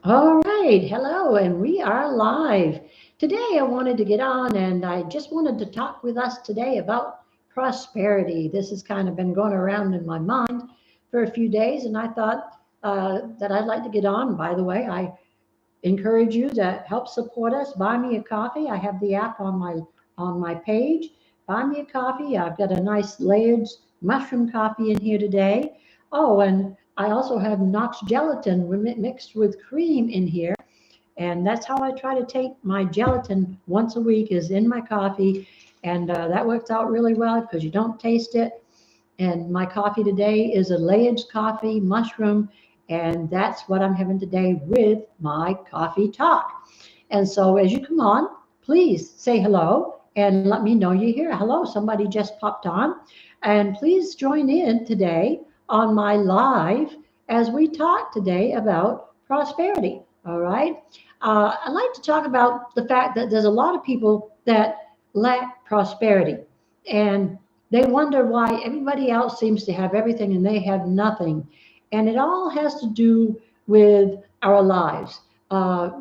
All right, hello, and we are live. Today I wanted to get on and I just wanted to talk with us today about prosperity. This has kind of been going around in my mind for a few days, and I thought that I'd like to get on. By the way, I encourage you to help support us. Buy me a coffee. I have the app on my page. Buy me a coffee. I've got a nice layered mushroom coffee in here today. Oh, and I also have Knox gelatin mixed with cream in here. And that's how I try to take my gelatin once a week is in my coffee. And that works out really well because you don't taste it. And my coffee today is a Layage coffee mushroom. And that's what I'm having today with my coffee talk. And so as you come on, please say hello and let me know you're here. Hello, somebody just popped on. And please join in today on my live as we talk today about prosperity. All right. I'd like to talk about the fact that there's a lot of people that lack prosperity and they wonder why everybody else seems to have everything and they have nothing. And it all has to do with our lives.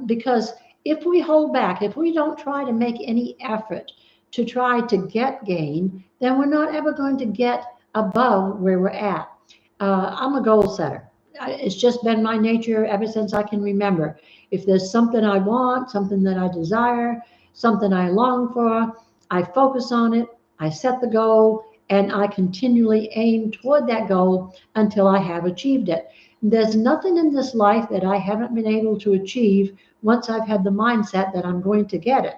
Because if we hold back, if we don't try to make any effort to try to get gain, then we're not ever going to get above where we're at. I'm a goal setter. It's just been my nature ever since I can remember. If there's something I want, something that I desire, something I long for, I focus on it, I set the goal, and I continually aim toward that goal until I have achieved it. There's nothing in this life that I haven't been able to achieve once I've had the mindset that I'm going to get it.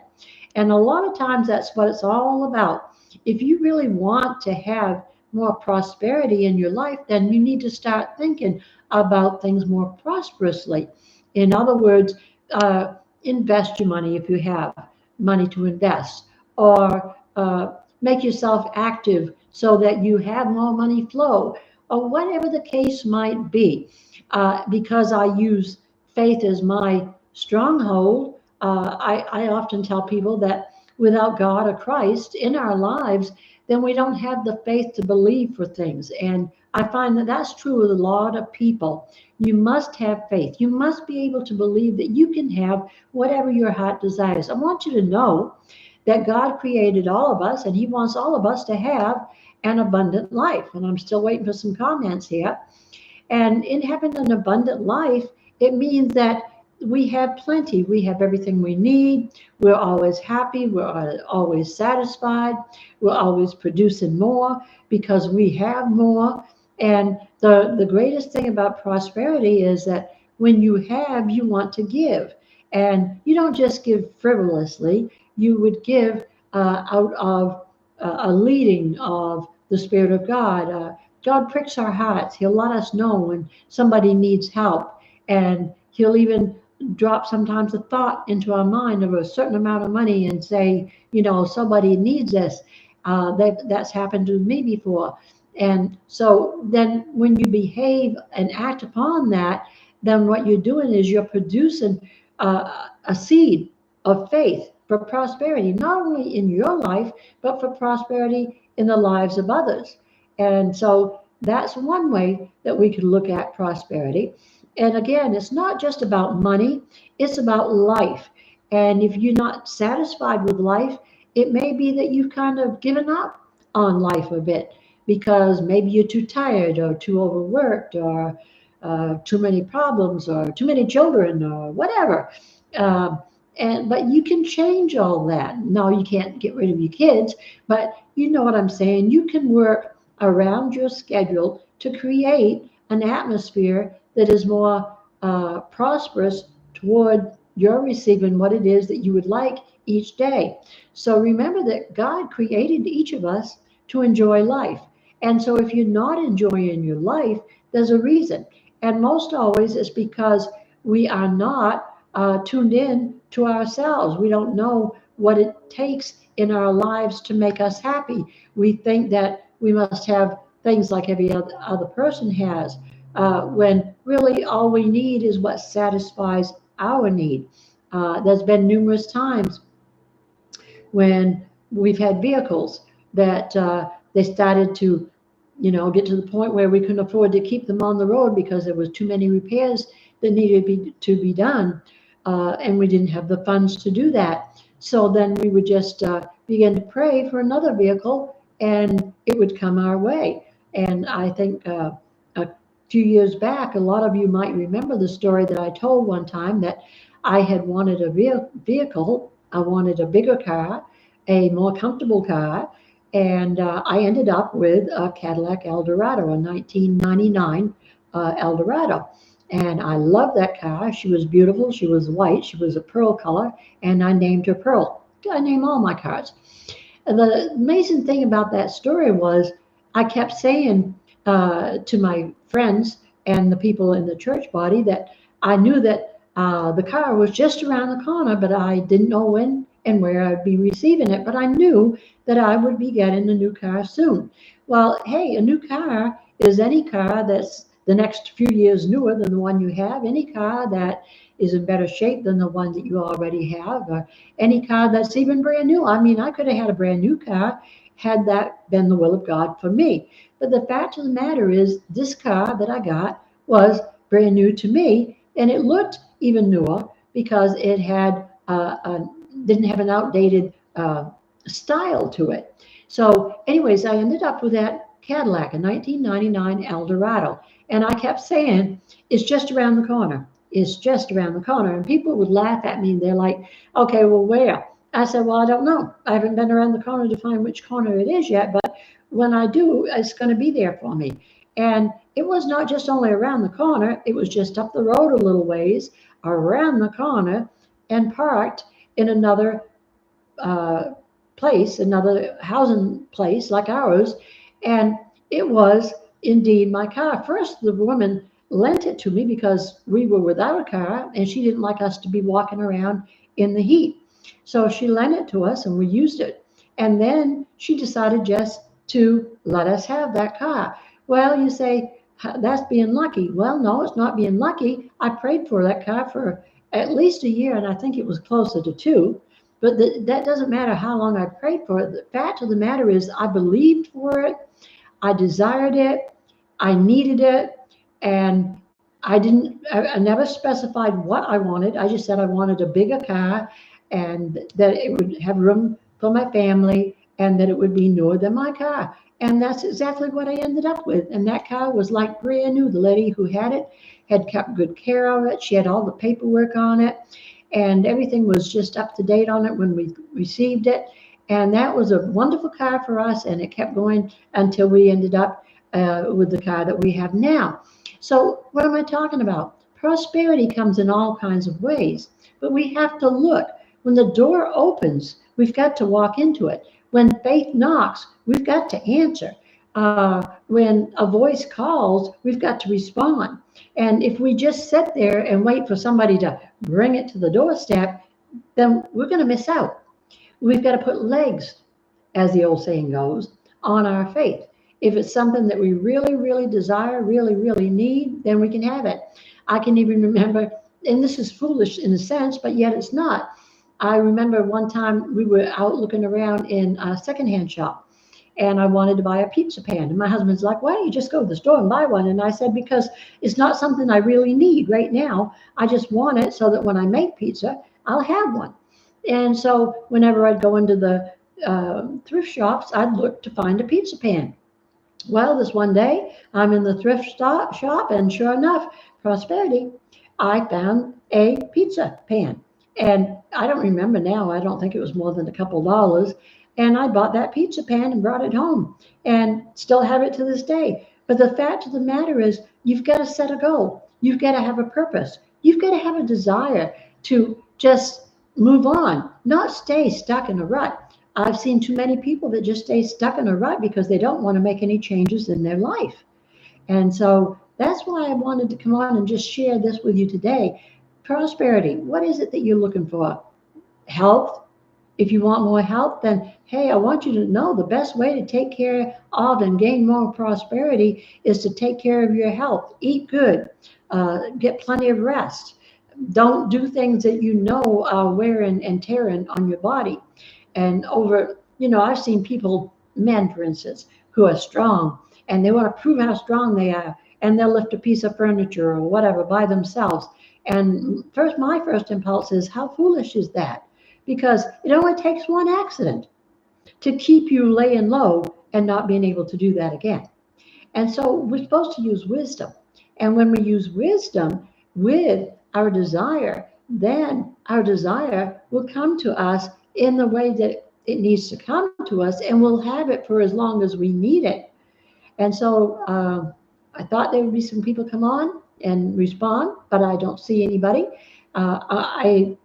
And a lot of times that's what it's all about. If you really want to have more prosperity in your life, then you need to start thinking about things more prosperously. In other words, invest your money if you have money to invest, or make yourself active so that you have more money flow, or whatever the case might be. Because I use faith as my stronghold, I often tell people that without God or Christ in our lives, then we don't have the faith to believe for things. And I find that that's true with a lot of people. You must have faith. You must be able to believe that you can have whatever your heart desires. I want you to know that God created all of us and He wants all of us to have an abundant life. And I'm still waiting for some comments here. And in having an abundant life, it means that we have plenty. We have everything we need. We're always happy. We're always satisfied. We're always producing more because we have more. And the greatest thing about prosperity is that when you have, you want to give. And you don't just give frivolously, you would give out of a leading of the Spirit of God. God pricks our hearts. He'll let us know when somebody needs help. And He'll even drop sometimes a thought into our mind of a certain amount of money and say, somebody needs this. That's happened to me before. And so then when you behave and act upon that, then what you're doing is you're producing a seed of faith for prosperity, not only in your life, but for prosperity in the lives of others. And so that's one way that we can look at prosperity. And again, it's not just about money, it's about life. And if you're not satisfied with life, it may be that you've kind of given up on life a bit because maybe you're too tired or too overworked or too many problems or too many children or whatever. Um, but you can change all that. No, you can't get rid of your kids, but you know what I'm saying. You can work around your schedule to create an atmosphere that is more prosperous toward your receiving what it is that you would like each day. So remember that God created each of us to enjoy life. And so if you're not enjoying your life, there's a reason. And most always it's because we are not tuned in to ourselves. We don't know what it takes in our lives to make us happy. We think that we must have things like every other person has, when really all we need is what satisfies our need. There's been numerous times when we've had vehicles that they started to, get to the point where we couldn't afford to keep them on the road because there was too many repairs that needed to be done, and we didn't have the funds to do that. So then we would just begin to pray for another vehicle, and it would come our way. And I think a few years back, a lot of you might remember the story that I told one time that I had wanted a vehicle. I wanted a bigger car, a more comfortable car, and I ended up with a Cadillac Eldorado, a 1999 Eldorado. And I loved that car. She was beautiful. She was white. She was a pearl color, and I named her Pearl. I name all my cars. And the amazing thing about that story was I kept saying to my friends and the people in the church body that I knew that the car was just around the corner, but I didn't know when and where I'd be receiving it. But I knew that I would be getting a new car soon. Well, hey, a new car is any car that's the next few years newer than the one you have, any car that is in better shape than the one that you already have, or any car that's even brand new. I mean, I could have had a brand new car had that been the will of God for me. But the fact of the matter is, this car that I got was brand new to me, and it looked even newer because it had didn't have an outdated style to it. So, anyways, I ended up with that Cadillac, a 1999 Eldorado, and I kept saying, "It's just around the corner. It's just around the corner." And people would laugh at me. They're like, "Okay, well, where?" I said, "Well, I don't know. I haven't been around the corner to find which corner it is yet, but when I do, it's going to be there for me." And it was not just only around the corner, it was just up the road a little ways, around the corner, and parked in another uh, place, another housing place like ours. And it was indeed my car. First, the woman lent it to me because we were without a car and she didn't like us to be walking around in the heat. So she lent it to us and we used it. And then she decided just to let us have that car. Well, you say, that's being lucky. Well, no, it's not being lucky. I prayed for that car for at least a year, and I think it was closer to two. But that doesn't matter how long I prayed for it. The fact of the matter is, I believed for it, I desired it, I needed it, and I never specified what I wanted. I just said I wanted a bigger car and that it would have room for my family and that it would be newer than my car. And that's exactly what I ended up with. And that car was like brand new. The lady who had it had kept good care of it. She had all the paperwork on it and everything was just up to date on it when we received it. And that was a wonderful car for us, and it kept going until we ended up with the car that we have now. So, what am I talking about? Prosperity comes in all kinds of ways, but we have to look. When the door opens, we've got to walk into it. When faith knocks, we've got to answer. When a voice calls, we've got to respond. And if we just sit there and wait for somebody to bring it to the doorstep, then we're going to miss out. We've got to put legs, as the old saying goes, on our faith. If it's something that we really, really desire, really, really need, then we can have it. I can even remember, and this is foolish in a sense, but yet it's not. I remember one time we were out looking around in a secondhand shop and I wanted to buy a pizza pan. And my husband's like, "Why don't you just go to the store and buy one?" And I said, "Because it's not something I really need right now. I just want it so that when I make pizza, I'll have one." And so whenever I'd go into the thrift shops, I'd look to find a pizza pan. Well, this one day, I'm in the shop, and sure enough, prosperity, I found a pizza pan. And I don't remember now, I don't think it was more than a couple dollars. And I bought that pizza pan and brought it home and still have it to this day. But the fact of the matter is, you've got to set a goal. You've got to have a purpose. You've got to have a desire to just move on, not stay stuck in a rut. I've seen too many people that just stay stuck in a rut because they don't want to make any changes in their life. And so that's why I wanted to come on and just share this with you today. Prosperity, what is it that you're looking for? Health. If you want more health, then hey, I want you to know the best way to take care of and gain more prosperity is to take care of your health. Eat good, get plenty of rest. Don't do things that you know are wearing and tearing on your body. And I've seen people, men for instance, who are strong and they want to prove how strong they are. and they'll lift a piece of furniture or whatever by themselves. And my first impulse is, how foolish is that? Because it only takes one accident to keep you laying low and not being able to do that again. And so we're supposed to use wisdom. And when we use wisdom with our desire, then our desire will come to us in the way that it needs to come to us, and we'll have it for as long as we need it. And so I thought there would be some people come on and respond, but I don't see anybody. I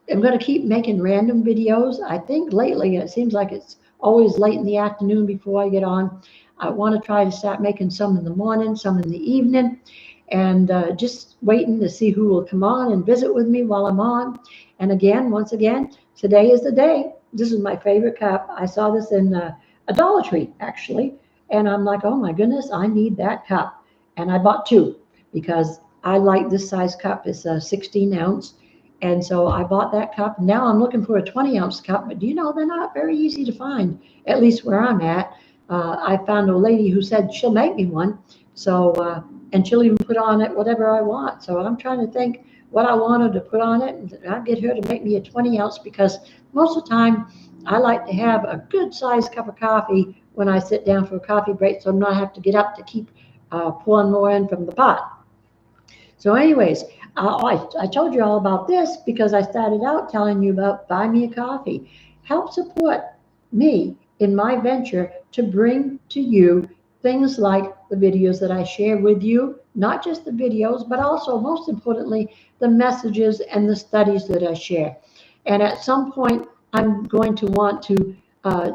am going to keep making random videos. I think lately it seems like it's always late in the afternoon before I get on. I want to try to start making some in the morning, some in the evening, and just waiting to see who will come on and visit with me while I'm on. And again, once again, today is the day. This is my favorite cup. I saw this in a Dollar Tree, actually, and I'm like, oh my goodness, I need that cup. And I bought two because I like this size cup. It's a 16 ounce. And so I bought that cup. Now I'm looking for a 20-ounce cup, but do you know, they're not very easy to find, at least where I'm at. I found a lady who said she'll make me one. So, and she'll even put on it whatever I want. So I'm trying to think what I wanted to put on it, and I'll get her to make me a 20-ounce, because most of the time I like to have a good sized cup of coffee when I sit down for a coffee break, so I'm not have to get up to keep pouring more in from the pot. So anyways, I told you all about this because I started out telling you about Buy Me a Coffee. Help support me in my venture to bring to you things like the videos that I share with you, not just the videos, but also, most importantly, the messages and the studies that I share. And at some point, I'm going to want to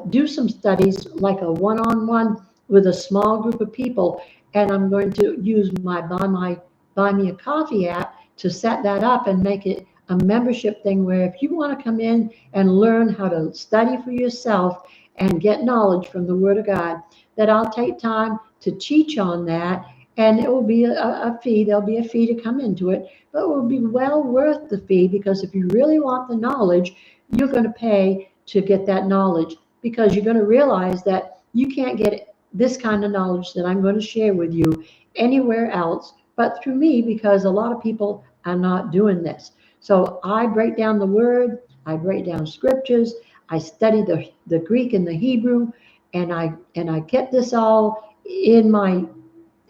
do some studies, like a one-on-one with a small group of people, and I'm going to use my Buy Me a Coffee app to set that up and make it a membership thing, where if you want to come in and learn how to study for yourself and get knowledge from the Word of God, that I'll take time to teach on that, and it will be a fee. There'll be a fee to come into it, but it will be well worth the fee, because if you really want the knowledge, you're going to pay to get that knowledge, because you're going to realize that you can't get this kind of knowledge that I'm going to share with you anywhere else but through me, because a lot of people are not doing this. So I break down the Word, I break down scriptures, I study the Greek and the Hebrew, and I get this all in my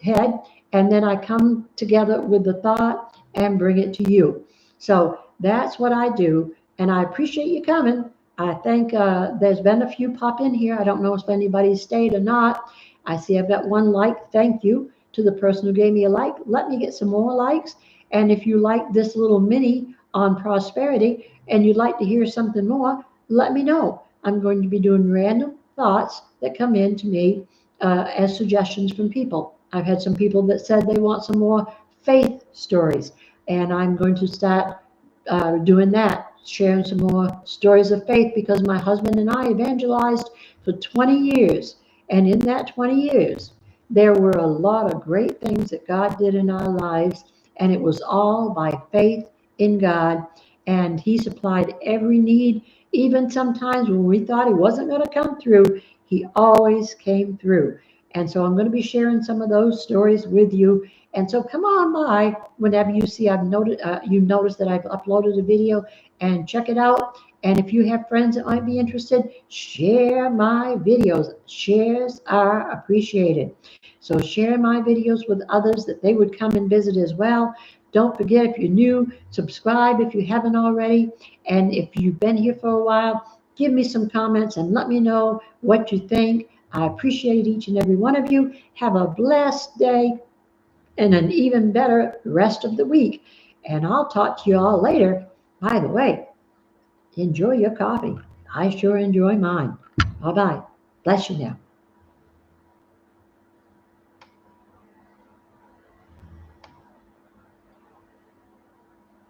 head, and then I come together with the thought and bring it to you. So that's what I do, and I appreciate you coming. I think there's been a few pop in here. I don't know if anybody's stayed or not. I see I've got one like. Thank you to the person who gave me a like. Let me get some more likes. And if you like this little mini on prosperity and you'd like to hear something more, let me know. I'm going to be doing random thoughts that come in to me as suggestions from people. I've had some people that said they want some more faith stories, and I'm going to start doing that, sharing some more stories of faith, because my husband and I evangelized for 20 years. And in that 20 years, there were a lot of great things that God did in our lives, and it was all by faith in God. And He supplied every need, even sometimes when we thought He wasn't going to come through, He always came through. And so I'm going to be sharing some of those stories with you. And so come on by whenever you see you notice that I've uploaded a video, and check it out. And if you have friends that might be interested, share my videos. Shares are appreciated. So share my videos with others, that they would come and visit as well. Don't forget, if you're new, subscribe if you haven't already. And if you've been here for a while, give me some comments and let me know what you think. I appreciate each and every one of you. Have a blessed day and an even better rest of the week. And I'll talk to you all later. By the way, enjoy your coffee. I sure enjoy mine. Bye-bye. Bless you now.